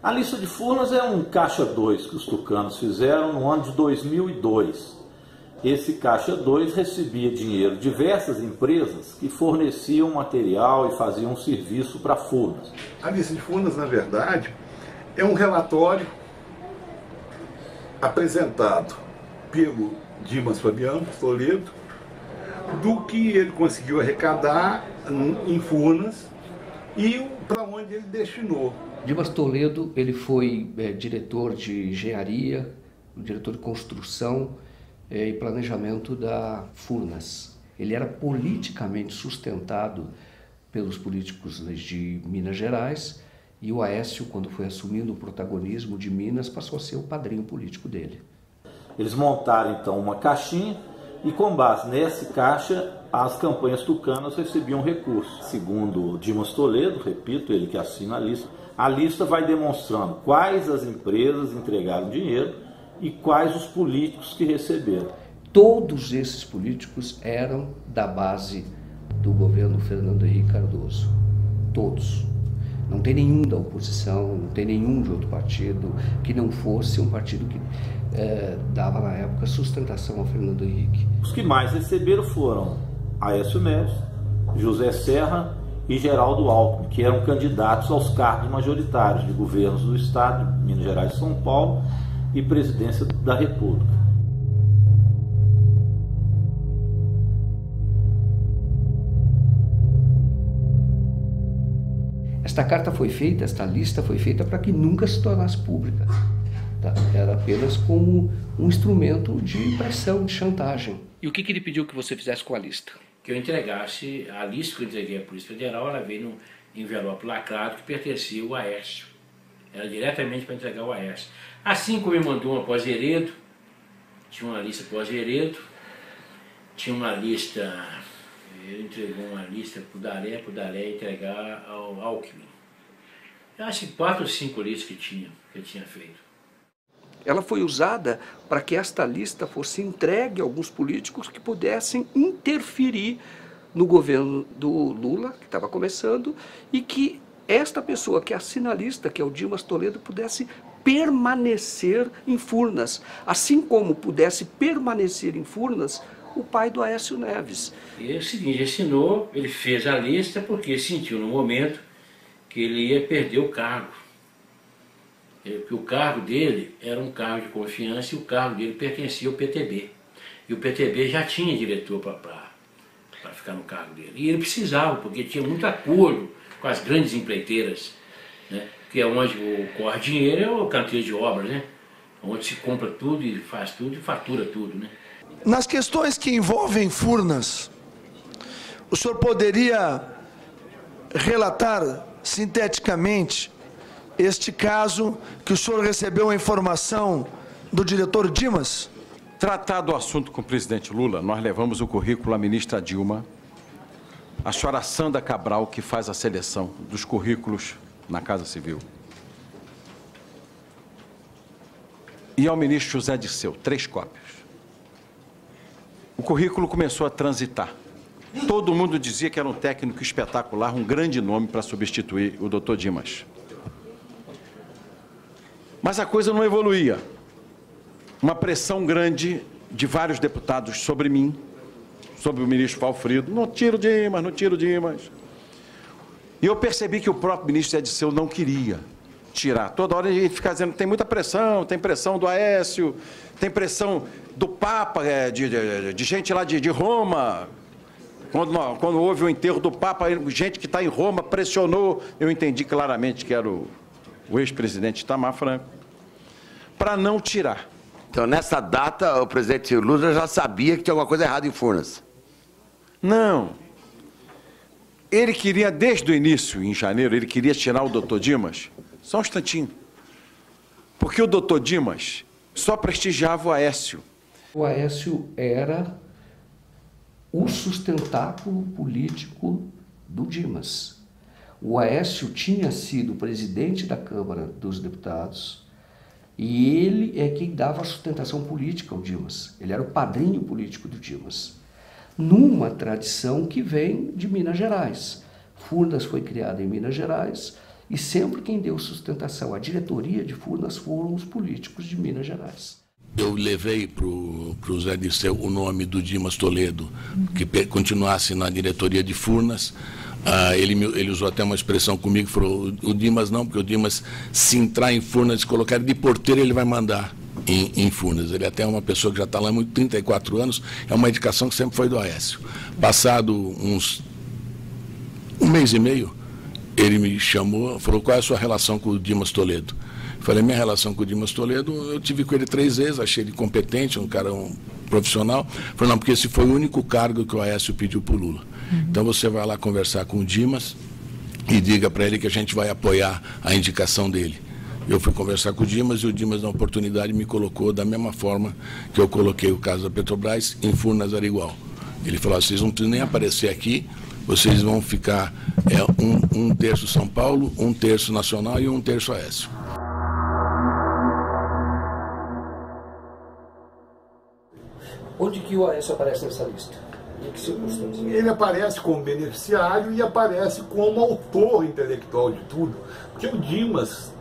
A lista de Furnas é um caixa 2 que os tucanos fizeram no ano de 2002. Esse caixa 2 recebia dinheiro de diversas empresas que forneciam material e faziam serviço para Furnas. A lista de Furnas, na verdade, é um relatório apresentado pelo Dimas Fabiano Toledo do que ele conseguiu arrecadar em Furnas e para onde ele destinou. Dimas Toledo, ele foi diretor de engenharia, diretor de construção e planejamento da Furnas. Ele era politicamente sustentado pelos políticos de Minas Gerais e o Aécio, quando foi assumindo o protagonismo de Minas, passou a ser o padrinho político dele. Eles montaram então uma caixinha e com base nessa caixa as campanhas tucanas recebiam recursos. Segundo Dimas Toledo, repito, ele que assina a lista vai demonstrando quais as empresas entregaram dinheiro e quais os políticos que receberam. Todos esses políticos eram da base do governo Fernando Henrique Cardoso. Todos. Não tem nenhum da oposição, não tem nenhum de outro partido que não fosse um partido que dava na época sustentação ao Fernando Henrique. Os que mais receberam foram Aécio Neves, José Serra e Geraldo Alckmin, que eram candidatos aos cargos majoritários de governos do Estado, de Minas Gerais e São Paulo, e presidência da República. Esta carta foi feita, esta lista foi feita para que nunca se tornasse pública. Tá? Era apenas como um instrumento de pressão, de chantagem. E o que ele pediu que você fizesse com a lista? Que eu entregasse a lista que eu entreguei à Polícia Federal, ela veio num envelope lacrado que pertencia ao Aécio. Era diretamente para entregar ao Aécio. Assim como ele mandou uma pós-Heredo, tinha uma lista pós-Heredo, tinha uma lista, ele entregou uma lista para o Daré entregar ao Alckmin. Eu acho que 4 ou 5 listas que ele tinha feito. Ela foi usada para que esta lista fosse entregue a alguns políticos que pudessem interferir no governo do Lula, que estava começando, e que esta pessoa que assina a lista, que é o Dimas Toledo, pudesse permanecer em Furnas, assim como pudesse permanecer em Furnas o pai do Aécio Neves. E é o seguinte, assinou, ele fez a lista porque sentiu no momento que ele ia perder o cargo. Porque o cargo dele era um cargo de confiança e o cargo dele pertencia ao PTB. E o PTB já tinha diretor para ficar no cargo dele. E ele precisava, porque tinha muito acordo com as grandes empreiteiras, né? Que é onde corre dinheiro, é o canteiro de obras, né? Onde se compra tudo e faz tudo e fatura tudo, né? Nas questões que envolvem Furnas, o senhor poderia relatar sinteticamente este caso que o senhor recebeu a informação do diretor Dimas? Tratado o assunto com o presidente Lula, nós levamos o currículo à ministra Dilma, a senhora Sandra Cabral, que faz a seleção dos currículos na Casa Civil, e ao ministro José Dirceu, 3 cópias. O currículo começou a transitar. Todo mundo dizia que era um técnico espetacular, um grande nome para substituir o doutor Dimas. Mas a coisa não evoluía. Uma pressão grande de vários deputados sobre mim, sobre o ministro Valfrido. Não tira o Dimas, não tira o Dimas. E eu percebi que o próprio ministro Ediceu não queria tirar. Toda hora ele fica dizendo que tem muita pressão, tem pressão do Aécio, tem pressão do Papa, de gente lá de Roma. Quando houve o enterro do Papa, gente que está em Roma pressionou. Eu entendi claramente que era o ex-presidente Itamar Franco, para não tirar. Então, nessa data, o presidente Lula já sabia que tinha alguma coisa errada em Furnas? Não. Ele queria, desde o início, em janeiro, ele queria tirar o doutor Dimas, só um instantinho, porque o doutor Dimas só prestigiava o Aécio. O Aécio era o sustentáculo político do Dimas. O Aécio tinha sido presidente da Câmara dos Deputados e ele é quem dava a sustentação política ao Dimas. Ele era o padrinho político do Dimas, numa tradição que vem de Minas Gerais. Furnas foi criada em Minas Gerais E sempre quem deu sustentação à diretoria de Furnas foram os políticos de Minas Gerais. Eu levei para o Zé Dirceu o nome do Dimas Toledo, que continuasse na diretoria de Furnas. Ele usou até uma expressão comigo, falou, o Dimas não, porque o Dimas, se entrar em Furnas e colocar ele de porteiro, ele vai mandar em Furnas. Ele até é uma pessoa que já está lá há 34 anos, é uma indicação que sempre foi do Aécio. Passado um mês e meio, ele me chamou, falou, qual é a sua relação com o Dimas Toledo? Falei, minha relação com o Dimas Toledo, eu tive com ele 3 vezes, achei ele competente, um cara profissional. Falei, não, porque esse foi o único cargo que o Aécio pediu para o Lula. Então você vai lá conversar com o Dimas e diga para ele que a gente vai apoiar a indicação dele. Eu fui conversar com o Dimas e o Dimas, na oportunidade, me colocou da mesma forma que eu coloquei o caso da Petrobras, em Furnas era igual. Ele falou, vocês não precisam nem aparecer aqui, vocês vão ficar um terço São Paulo, 1/3 Nacional e 1/3 Aécio. Onde que o Aécio aparece nessa lista? Em que circunstâncias? Ele aparece como beneficiário e aparece como autor intelectual de tudo. Porque o Dimas,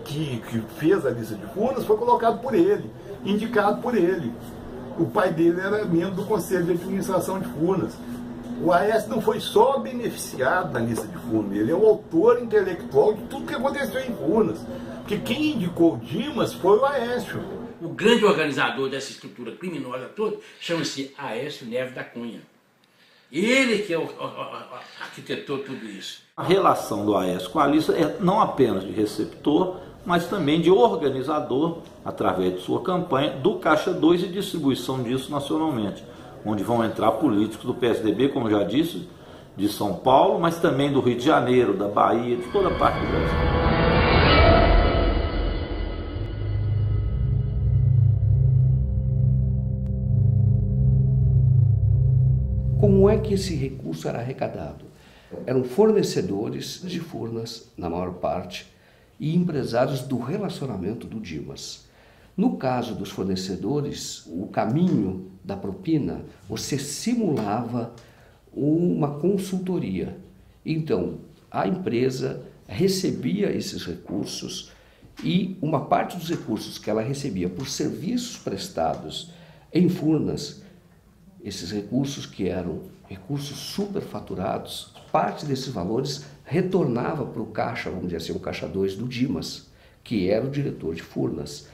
que fez a lista de Furnas, foi colocado por ele, indicado por ele. O pai dele era membro do Conselho de Administração de Furnas. O Aécio não foi só beneficiado na lista de Furnas, ele é o autor intelectual de tudo que aconteceu em Furnas. Porque quem indicou o Dimas foi o Aécio. O grande organizador dessa estrutura criminosa toda chama-se Aécio Neves da Cunha. Ele que arquitetou tudo isso. A relação do Aécio com a lista é não apenas de receptor, mas também de organizador, através de sua campanha, do Caixa 2 e distribuição disso nacionalmente, onde vão entrar políticos do PSDB, como já disse, de São Paulo, mas também do Rio de Janeiro, da Bahia, de toda parte do Brasil. Como é que esse recurso era arrecadado? Eram fornecedores de Furnas, na maior parte, e empresários do relacionamento do Dimas. No caso dos fornecedores, o caminho da propina, você simulava uma consultoria. Então, a empresa recebia esses recursos e uma parte dos recursos que ela recebia por serviços prestados em Furnas, esses recursos que eram recursos superfaturados, parte desses valores retornava para o caixa, vamos dizer assim, o caixa 2 do Dimas, que era o diretor de Furnas.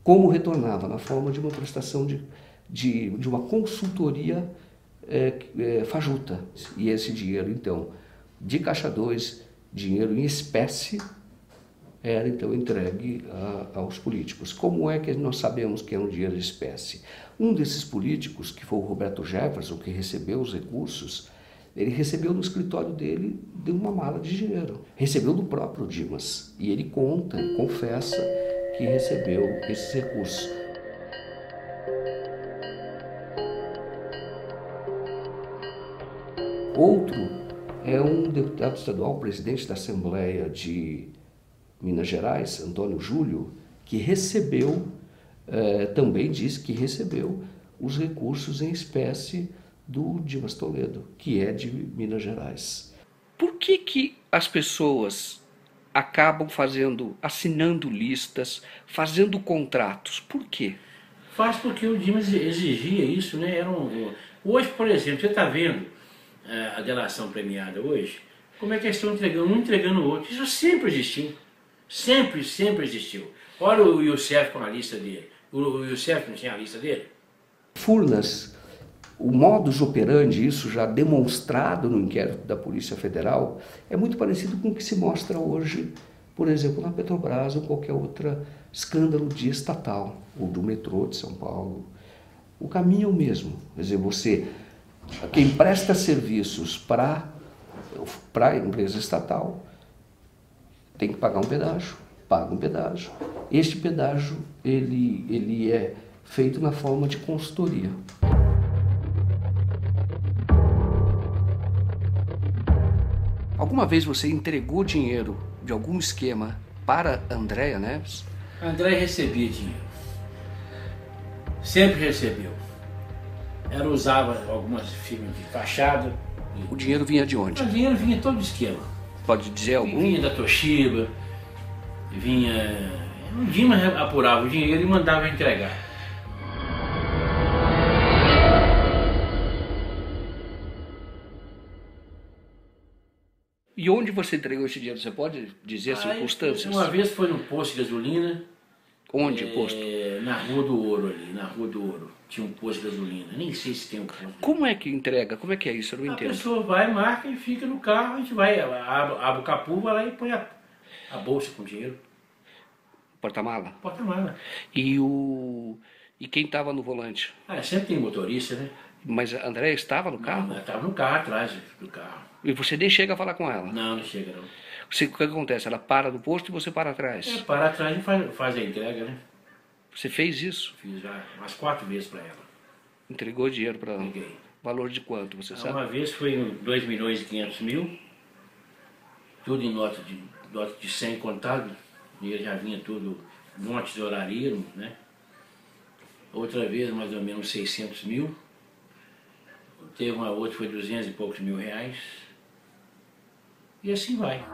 Como retornava? Na forma de uma prestação de uma consultoria fajuta. E esse dinheiro, então, de caixa 2, dinheiro em espécie, era então entregue aos políticos. Como é que nós sabemos que é um dinheiro de espécie? Um desses políticos, que foi o Roberto Jefferson, que recebeu os recursos, ele recebeu no escritório dele de uma mala de dinheiro. Recebeu do próprio Dimas. E ele conta, ele confessa que recebeu esses recursos. Outro é um deputado estadual, presidente da Assembleia de Minas Gerais, Antônio Júlio, que recebeu, também disse que recebeu os recursos em espécie do Dimas Toledo, que é de Minas Gerais. Por que as pessoas acabam assinando listas, fazendo contratos? Por quê? Faz porque o Dimas exigia isso, né? Hoje, por exemplo, você está vendo a delação premiada hoje, como é que eles estão entregando, um entregando o outro. Isso sempre existiu. Sempre existiu. Olha o Youssef com a lista dele. O Youssef não tinha a lista dele? Furnas, o modus operandi, isso já demonstrado no inquérito da Polícia Federal, é muito parecido com o que se mostra hoje, por exemplo, na Petrobras ou qualquer outro escândalo de estatal, ou do metrô de São Paulo. O caminho é o mesmo. Quer dizer, quem presta serviços para a empresa estatal tem que pagar um pedágio, paga um pedágio. Este pedágio ele é feito na forma de consultoria. Alguma vez você entregou dinheiro de algum esquema para Andréa Neves? A Andréa recebia dinheiro. Sempre recebeu. Ela usava algumas firmas de fachada. O dinheiro vinha de onde? O dinheiro vinha todo do esquema. Pode dizer algum? Vinha da Toshiba, vinha... O Dimas apurava o dinheiro e mandava entregar. E onde você entregou esse dinheiro? Você pode dizer as circunstâncias? Uma vez foi num posto de gasolina. Onde o posto? Na Rua do Ouro ali, na Rua do Ouro. Tinha um posto de gasolina, nem sei se tem um posto. Como é que entrega? Como é que é isso? Eu não entendo. A pessoa vai, marca e fica no carro, a gente vai, abre o capô, vai lá e põe a bolsa com dinheiro. Porta-mala? Porta-mala. E quem estava no volante? Sempre tem motorista, né? Mas a Andréia estava no carro? Ela estava no carro, atrás do carro. E você nem chega a falar com ela? Não, não chega não. O que acontece? Ela para no posto e você para atrás? Para atrás e faz a entrega, né? Você fez isso? Fiz já umas 4 vezes para ela. Entregou dinheiro para ela? Entreguei. Valor de quanto, você sabe? Uma vez foi em 2.500.000, tudo em nota de 100 contado, e já vinha tudo, monte de horaria, né? Outra vez mais ou menos 600.000, teve uma outra que foi 200 e poucos mil reais, e assim vai.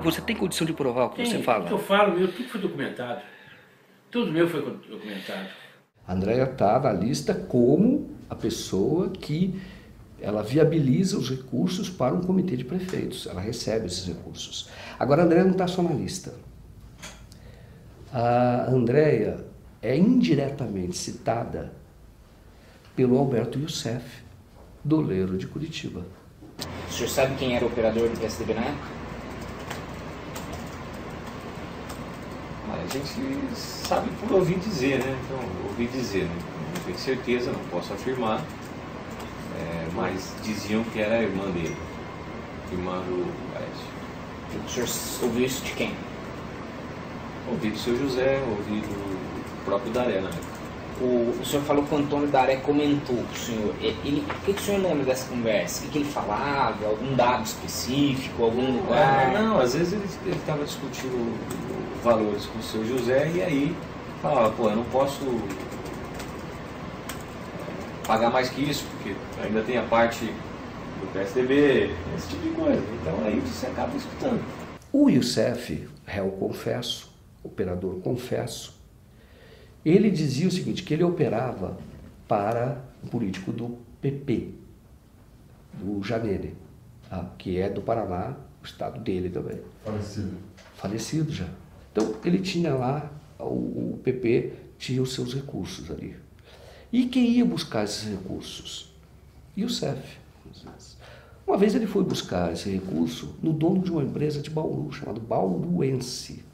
Você tem condição de provar o que você fala? O que eu falo, tudo foi documentado. Tudo meu foi documentado. A Andréia está na lista como a pessoa que ela viabiliza os recursos para um comitê de prefeitos. Ela recebe esses recursos. Agora, a Andréia não está só na lista. A Andréia é indiretamente citada pelo Alberto Youssef, doleiro de Curitiba. O senhor sabe quem era o operador do PSDB na época? A gente sabe por ouvir dizer, né? Então, ouvir dizer, né? Não tenho certeza, não posso afirmar, mas diziam que era a irmã dele, irmã do Aécio. O senhor ouviu isso de quem? Ouvi do seu José, ouvi do próprio Daré na época. O senhor falou que o Antônio Daré comentou com o senhor. O que o senhor lembra dessa conversa? O que ele falava? Algum dado específico? Algum lugar? Não, às vezes ele estava discutindo valores com o seu José e aí falava, pô, eu não posso pagar mais que isso, porque ainda tem a parte do PSDB, esse tipo de coisa. Então aí você acaba escutando. O Youssef, réu confesso, operador confesso, ele dizia o seguinte, que ele operava para um político do PP, do Janene, que é do Paraná, o estado dele também. Falecido. Falecido já. Então, ele tinha lá, o PP tinha os seus recursos ali. E quem ia buscar esses recursos? Youssef. Uma vez ele foi buscar esse recurso no dono de uma empresa de Bauru, chamada Bauruense,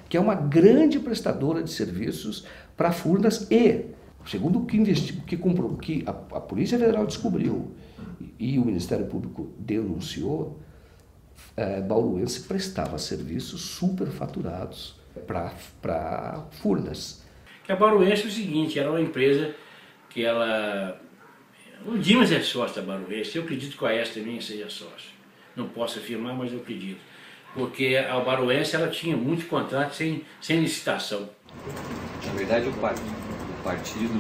que é uma grande prestadora de serviços para Furnas e, segundo o que a Polícia Federal descobriu e o Ministério Público denunciou, Bauruense prestava serviços superfaturados para Furnas. A Bauruense é o seguinte, era uma empresa que ela... O Dimas é sócio da Bauruense, eu acredito que o Aécio também seja sócio. Não posso afirmar, mas eu acredito. Porque a Bauruense ela tinha muitos contratos sem licitação. Na verdade, o partido,